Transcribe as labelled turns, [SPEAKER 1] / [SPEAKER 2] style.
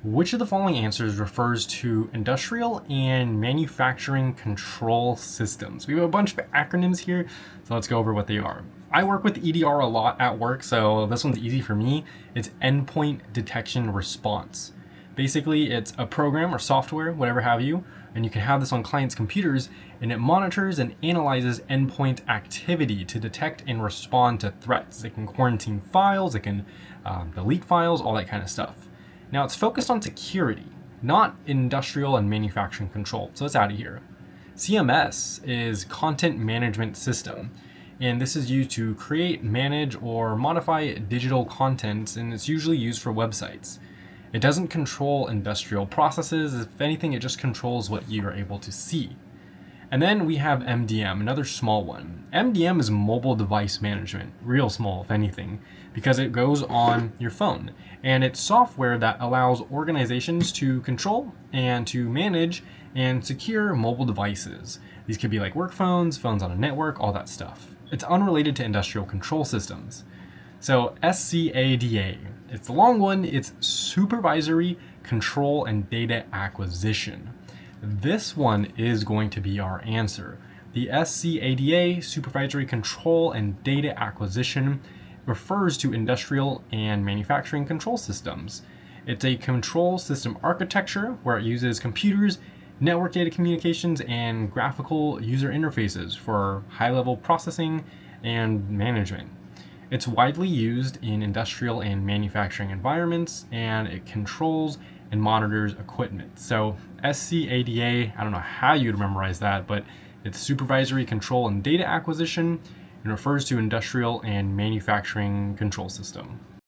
[SPEAKER 1] Which of the following answers refers to industrial and manufacturing control systems? We have a bunch of acronyms here, so let's go over what they are. I work with EDR a lot at work, so this one's easy for me. It's endpoint detection response. Basically, it's a program or software, whatever have you, and you can have this on clients' computers, and it monitors and analyzes endpoint activity to detect and respond to threats. It can quarantine files, it can delete files, all that kind of stuff. Now it's focused on security, not industrial and manufacturing control, so it's out of here. CMS is content management system, and this is used to create, manage, or modify digital content, and it's usually used for websites. It doesn't control industrial processes. If anything, it just controls what you are able to see. And then we have MDM, another small one. MDM is mobile device management, real small if anything, because it goes on your phone. And it's software that allows organizations to control and to manage and secure mobile devices. These could be like work phones, phones on a network, all that stuff. It's unrelated to industrial control systems. So SCADA, it's the long one, it's Supervisory Control and Data Acquisition. This one is going to be our answer. The SCADA, Supervisory Control and Data Acquisition, refers to industrial and manufacturing control systems. It's a control system architecture where it uses computers, network data communications, and graphical user interfaces for high-level processing and management. It's widely used in industrial and manufacturing environments, and it controls and monitors equipment. So SCADA, I don't know how you'd memorize that, but it's Supervisory Control and Data Acquisition and refers to industrial and manufacturing control system.